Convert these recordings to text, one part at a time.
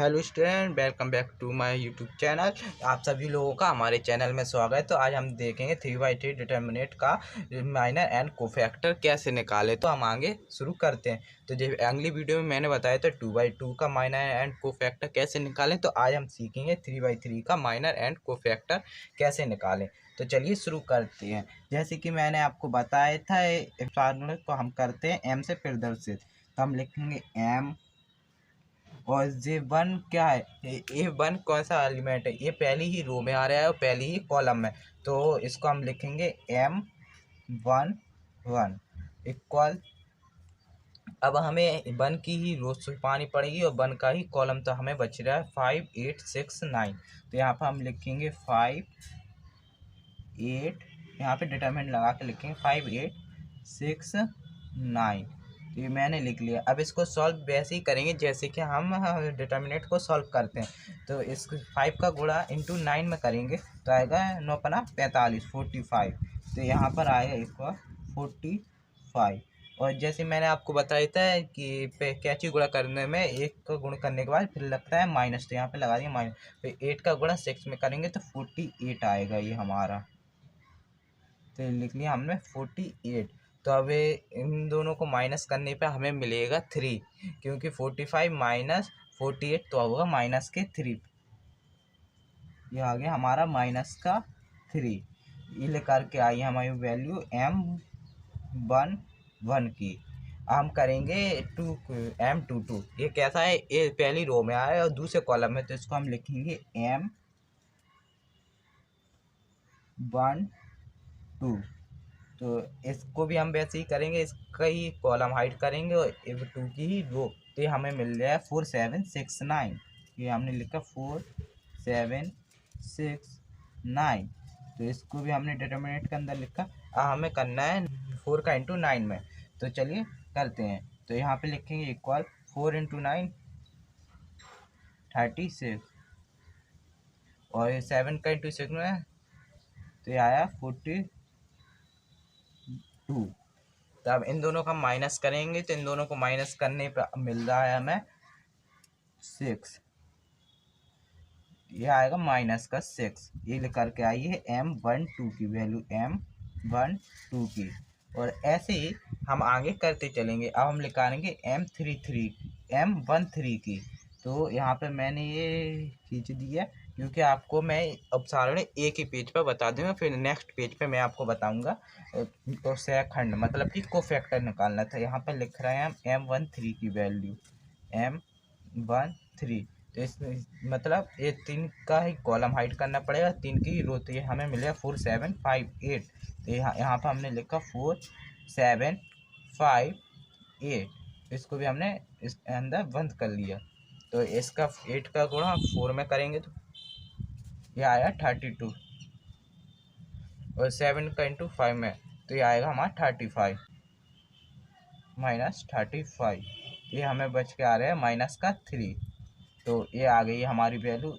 Hello student, welcome back to my YouTube channel. आप सभी लोगों का हमारे चैनल में स्वागत है। तो आज हम देखेंगे 3/3 डिटर्मिनेंट का माइनर एंड कोफैक्टर कैसे निकाले। तो हम आगे शुरू करते हैं। तो जब अगली वीडियो में मैंने बताया था 2/2 का माइनर एंड कोफैक्टर कैसे निकालें, तो आज हम सीखेंगे 3/3 का माइनर एंड कोफैक्टर कैसे निकालें। तो चलिए शुरू करते हैं। जैसे कि मैंने आपको बताया था, फार्मूले को हम करते हैं एम से प्रदर्शित। तो हम लिखेंगे एम और J1 क्या है, A1 कौन सा एलिमेंट है, ये पहली ही रो में आ रहा है और पहली ही कॉलम में। तो इसको हम लिखेंगे M11 इक्वल। अब हमें 1 की ही रो छुपानी पड़ेगी और 1 का ही कॉलम, तो हमें बच रहा है 5 8 6 9। तो यहाँ पर हम लिखेंगे 5 8, यहाँ पे डिटरमिनेंट लगा के लिखेंगे 5 8 6 9। तो ये मैंने लिख लिया। अब इसको सॉल्व वैसे ही करेंगे जैसे कि हम डिटर्मिनेंट को सॉल्व करते हैं। तो इस 5 का गुणा इंटू 9 में करेंगे तो आएगा 9 पना 45 45। तो यहाँ पर आएगा इक्वल 45। और जैसे मैंने आपको बताया था कि कैची गुणा करने में 1 का गुण करने के बाद फिर लगता है माइनस, तो यहाँ पे लगा दिया माइनस। फिर 8 का गुणा 6 में करेंगे तो 48 आएगा ये हमारा। तो लिख लिया हमने 48। तो अब इन दोनों को माइनस करने पे हमें मिलेगा 3, क्योंकि 45 माइनस 48 तो होगा माइनस के 3। ये आ गया हमारा माइनस का 3। ये लेकर के आई हमारी वैल्यू M11 की। हम करेंगे M22। ये कैसा है, ये पहली रो में आया है और दूसरे कॉलम में, तो इसको हम लिखेंगे M12। तो इसको भी हम वैसे ही करेंगे, इसका ही कॉलम हाइड करेंगे और 2 की ही रो। तो ये हमें मिल रहा है 4 7 6 9। ये हमने लिखा 4 7 6 9। तो इसको भी हमने डिटर्मिनेंट के अंदर लिखा। हमें करना है 4 का इंटू 9 में। तो चलिए करते हैं। तो यहाँ पे लिखेंगे इक्वल 4 इंटू 9 36 और 7 का इंटू 6 में, तो ये आया 42। तो अब इन दोनों का माइनस करेंगे, तो इन दोनों को माइनस करने पर मिल रहा है हमें 6। ये आएगा माइनस का 6। ये लेकर के आई है M12 की वैल्यू, M12 की। और ऐसे ही हम आगे करते चलेंगे। अब हम निकालेंगे M13 की। तो यहाँ पे मैंने ये खींच दिया, क्योंकि आपको मैं अपसारण एक ही पेज पर बता दूंगा, फिर नेक्स्ट पेज पे मैं आपको बताऊंगा तो सेकंड मतलब कि कोफैक्टर निकालना था। यहाँ पर लिख रहे हैं हम M13 की वैल्यू M13। तो इस मतलब ये 3 का ही कॉलम हाइड करना पड़ेगा, 3 की ही रो। तो ये हमें मिलेगा 4 7 5 8। तो यहाँ पर हमने लिखा 4 7 5 8। इसको भी हमने इस अंदर बंद कर लिया। तो इसका 8 का गुणा 4 में करेंगे तो ये आया 32, और 7 का इंटू 5 में, तो ये आएगा हमारा 35 माइनस 35। ये हमें बच के आ रहा है माइनस का 3। तो ये आ गई हमारी वैल्यू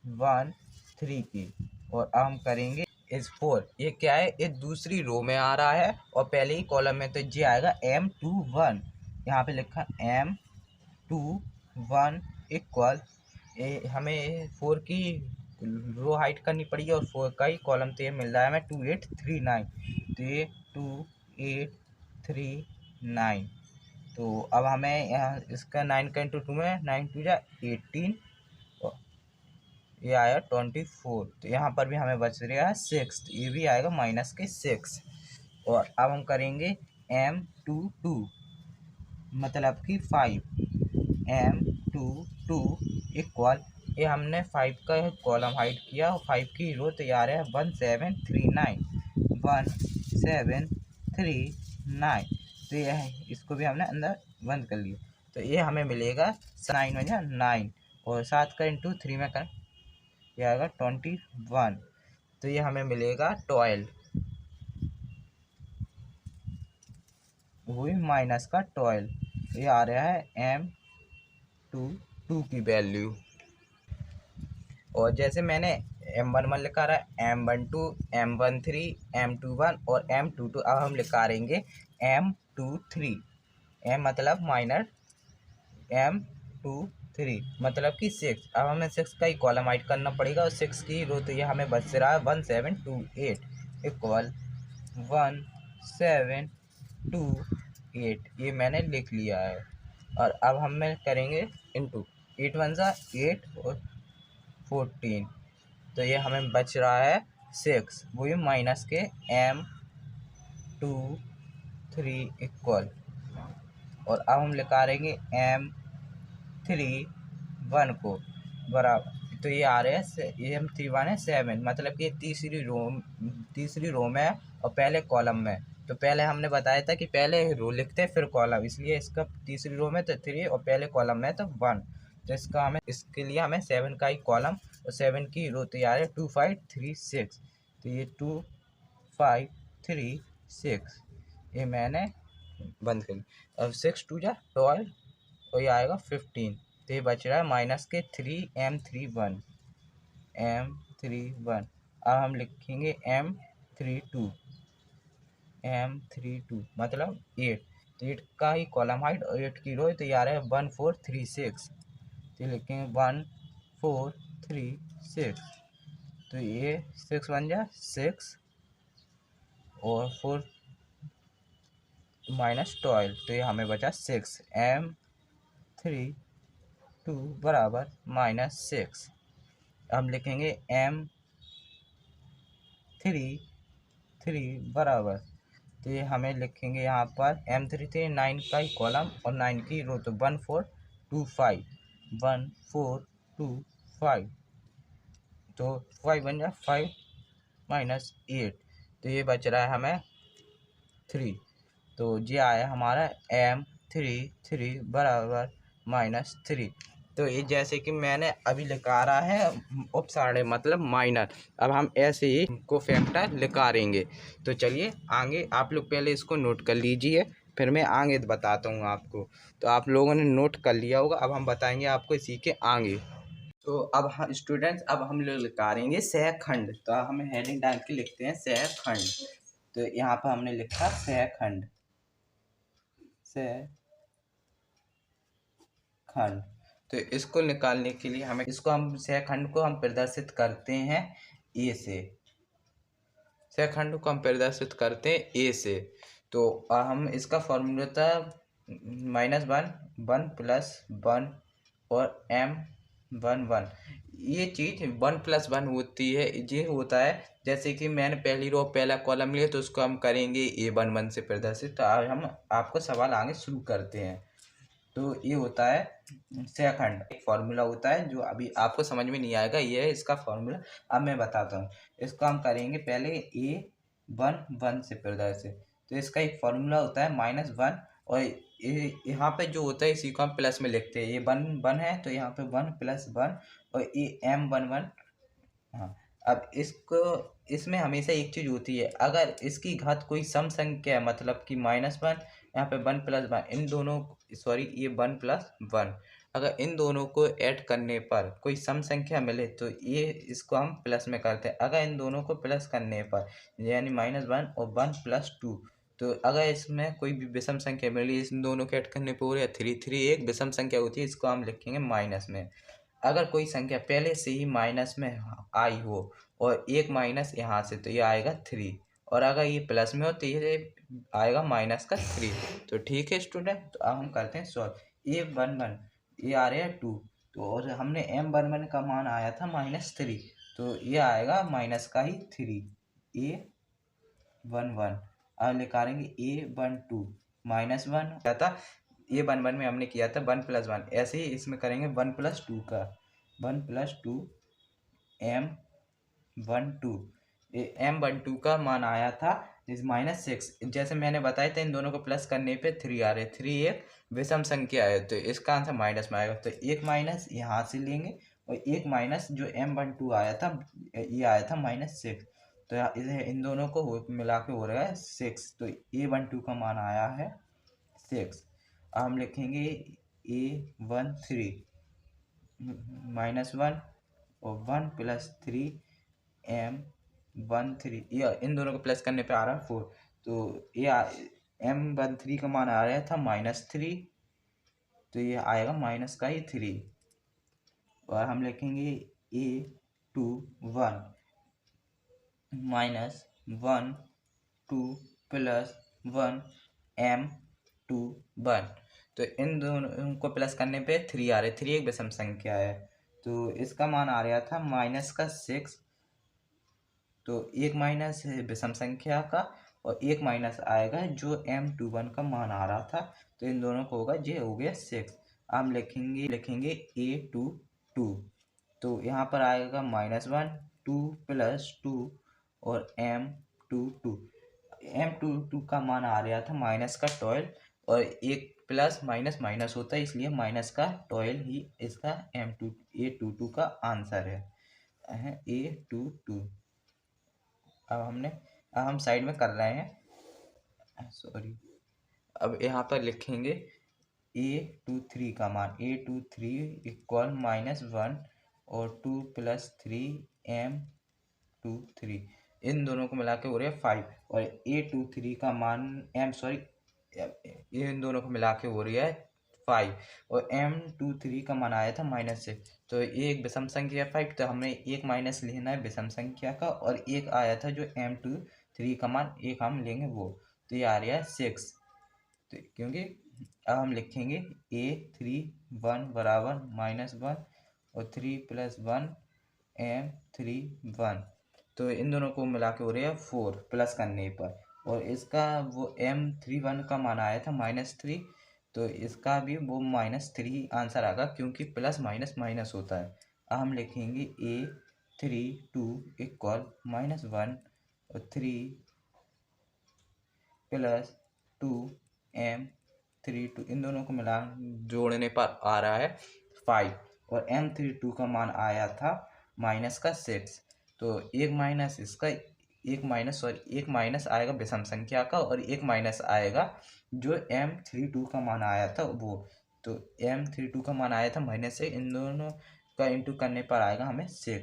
M13 की। और अब हम करेंगे इस 4। ये क्या है, ये दूसरी रो में आ रहा है और पहले ही कॉलम में, तो ये आएगा M21। यहाँ पे लिखा M21 इक्वल, हमें 4 की रो हाइट करनी पड़ेगी और 4 का ही कॉलम, तो ये मिल रहा है हमें 2839। तो ये 2839। तो अब हमें यहाँ इसका 9 का इंटू 2 में 9 2 जा 18, ये आया 24। तो यहाँ पर भी हमें बच रहा है 6, ये भी आएगा माइनस के 6। और अब हम करेंगे M22 मतलब कि 5। M22 इक्वल, ये हमने 5 का कॉलम हाइड किया और 5 की रो तैयार है 1739 1739। तो ये है, इसको भी हमने अंदर बंद कर लिया। तो ये हमें मिलेगा 9 में 9 और 7 का इंटू 3 में कर, ये आएगा 21। तो ये हमें मिलेगा 12, वही माइनस का 12। ये आ रहा है M22 की वैल्यू। और जैसे मैंने M11 लिखा रहा है, M12 M13 M21 और M22। अब हम लिखा रहेंगे M23। M मतलब माइनर, M23 3 मतलब कि 6। अब हमें 6 का ही कॉलम ऐड करना पड़ेगा और 6 की रो, तो ये हमें बच रहा है 1728 इक्वल 1728। ये मैंने लिख लिया है। और अब हमें करेंगे इंटू 8 1 जा 8 और 14, तो ये हमें बच रहा है 6, वही माइनस के M23 इक्वल, और अब हम निकालेंगे M31 को बराबर, तो ये आ रहे हैं ये M31 है 7, मतलब कि तीसरी रो में है और पहले कॉलम में। तो पहले हमने बताया था कि पहले रो लिखते हैं फिर कॉलम, इसलिए इसका तीसरी रो में तो 3 और पहले कॉलम में तो 1। तो इसके लिए हमें 7 का ही कॉलम और 7 की रो तैयार है 2536। तो ये 2536 ये मैंने बंद कर। अब 6 2 जा 12 और ये आएगा 15, तो ये बच रहा है माइनस के 3M31। अब हम लिखेंगे M32 मतलब 8, तो 8 का ही कॉलम हाइट और 8 की रो, तो ये आ रहा है 1436। तो लिखेंगे 1436, तो ये 6 बन जाए 6 और 4 माइनस 12, तो ये हमें बचा 6। M32 बराबर -6। हम लिखेंगे M33 बराबर, तो ये हमें लिखेंगे यहाँ पर M33 9 का ही कॉलम और 9 की रो, तो 1425, तो 5 बन जाए 5 -8, तो ये बच रहा है हमें 3। तो ये आया हमारा M33 बराबर -3। तो ये जैसे कि मैंने अभी लिखा रहा है उपसारणी मतलब माइनर, अब हम ऐसे ही को फैक्टर लिखाएंगे। तो चलिए आगे आप लोग पहले इसको नोट कर लीजिए, फिर मैं आगे बताता हूँ आपको। तो आप लोगों ने नोट कर लिया होगा, अब हम बताएंगे आपको इसी के आगे। तो अब हम स्टूडेंट्स, अब हम लोग लिखाएंगे सहखंड। तो हम हेडिंग डाल के लिखते हैं सहखंड। तो यहाँ पर हमने लिखा सहखंड, सहखंड। तो इसको निकालने के लिए हमें हम सहखंड को हम प्रदर्शित करते हैं ए से। सहखंड को हम प्रदर्शित करते हैं ए से। तो हम इसका फॉर्मूला था -1 1 + 1 और M11। ये चीज़ 1 + 1 होती है, ये होता है जैसे कि मैंने पहली रो पहला कॉलम लिया, तो उसको हम करेंगे A11 से प्रदर्शित। तो आज हम आपको सवाल आगे शुरू करते हैं। तो ये होता है सहखंड, एक फॉर्मूला होता है जो अभी आपको समझ में नहीं आएगा, ये है इसका फॉर्मूला। अब मैं बताता हूँ। इसको हम करेंगे पहले A11 से प्रदर्शित। तो इसका एक फॉर्मूला होता है -1, और यहाँ पे जो होता है इसी को हम प्लस में लिखते हैं। ये 1 है तो यहाँ पे 1 + 1 और ये M11। हाँ, अब इसमें हमेशा एक चीज़ होती है, अगर इसकी घात कोई सम संख्या है, मतलब कि -1 यहाँ पे 1 + 1, इन दोनों सॉरी ये 1 + 1, अगर इन दोनों को ऐड करने पर कोई सम संख्या मिले तो ये इसको हम प्लस में करते हैं। अगर इन दोनों को प्लस करने पर यानी -1 और 1 + 2, तो अगर इसमें कोई भी विषम संख्या मिली इन दोनों को ऐड करने पर, या 3 3 एक विषम संख्या होती है, इसको हम लिखेंगे माइनस में। अगर कोई संख्या पहले से ही माइनस में आई हो और एक माइनस यहाँ से, तो ये आएगा 3, और अगर ये प्लस में हो तो ये आएगा -3। तो ठीक है स्टूडेंट, तो अब हम करते हैं सॉल्व। A11 ये आ रहा है 2, तो और हमने M11 का मान आया था -3, तो ये आएगा माइनस का ही 3 A11। अब निकालेंगे A12 -1 क्या था, A11 में हमने किया था 1 + 1, ऐसे ही इसमें करेंगे 1 + 2 का 1 + 2 M12। M12 का मान आया था -6। जैसे मैंने बताया था इन दोनों को प्लस करने पे 3 आ रहे, 3 एक विषम संख्या है, तो इसका आंसर माइनस में आएगा। तो एक माइनस यहाँ से लेंगे और एक माइनस जो M12 आया था, ये आया था -6, तो इन दोनों को मिला के हो रहा है 6। तो A12 का मान आया है 6। हम लिखेंगे A13 -1 और 1 + 3 M13, ये इन दोनों को प्लस करने पे आ रहा है 4। तो ये M13 का मान आ रहा था -3, तो ये आएगा माइनस का ही 3। और हम लिखेंगे a two 1 minus 1 2 plus 1 m two 1। तो इन दोनों को प्लस करने पे 3 आ रहे, 3 एक विषम संख्या है, तो इसका मान आ रहा था माइनस का 6। तो एक माइनस है विषम संख्या का और एक माइनस आएगा जो m21 का मान आ रहा था, तो इन दोनों को होगा, ये हो गया 6। हम लिखेंगे a22, तो यहाँ पर आएगा -1 2 प्लस 2 और m22 का मान आ रहा था माइनस का 12 और एक प्लस माइनस माइनस होता है, इसलिए माइनस का 12 ही इसका a22 का आंसर है a22। अब हम साइड में कर रहे हैं, सॉरी। अब यहाँ पर लिखेंगे a23 का मान, a23 इक्वल -1 और 2 प्लस 3 m23, इन दोनों को मिला के हो रहा है 5 और a23 का मान इन दोनों को मिला के हो रही है 5 और m23 का मान आया था -6। तो ये एक विषम संख्या 5, तो हमें एक माइनस लेना है विषम संख्या का, और एक आया था जो m23 का मान एक हम लेंगे वो, तो ये आ रहा है 6। तो क्योंकि अब हम लिखेंगे a31 बराबर -1 और 3 प्लस 1 m31, तो इन दोनों को मिला के हो रहा है 4 प्लस करने पर, और इसका वो m31 का मान आया था -3, तो इसका भी वो -3 आंसर आएगा क्योंकि प्लस माइनस माइनस होता है। अब हम लिखेंगे a32 इक्वल -1 और 3 प्लस 2 m32, इन दोनों को मिला जोड़ने पर आ रहा है 5 और m32 का मान आया था -6। तो एक माइनस आएगा विषम संख्या का और एक माइनस आएगा जो m32 का मान आया था वो, तो m32 का मान आया था -6, इन दोनों का इंटू करने पर आएगा हमें 6।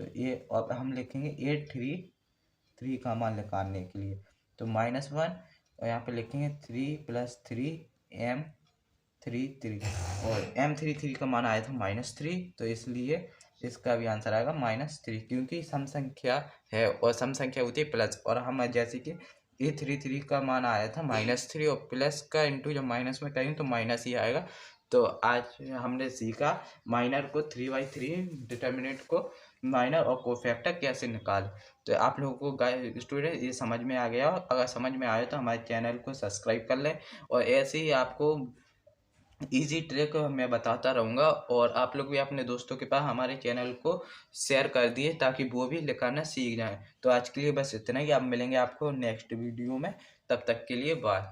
तो ये अब हम लिखेंगे 833 का मान निकालने के लिए, तो -1 और यहाँ पे लिखेंगे 3 प्लस 3 m33 और m33 का मान आया था -3, तो इसलिए इसका भी आंसर आएगा -3 क्योंकि सम संख्या है और सम संख्या होती है प्लस, और हम जैसे कि a33 का मान आया था -3 और प्लस का इंटू जब माइनस में करेंगे तो माइनस ही आएगा। तो आज हमने सीखा माइनर को 3/3 डिटर्मिनेंट को माइनर और कोफैक्टर कैसे निकाल। तो आप लोगों को स्टूडेंट ये समझ में आ गया, अगर समझ में आया तो हमारे चैनल को सब्सक्राइब कर लें, और ऐसे ही आपको इजी ट्रिक मैं बताता रहूँगा, और आप लोग भी अपने दोस्तों के पास हमारे चैनल को शेयर कर दिए ताकि वो भी लिखाना सीख जाएं। तो आज के लिए बस इतना ही, अब मिलेंगे आपको नेक्स्ट वीडियो में, तब तक के लिए बाय।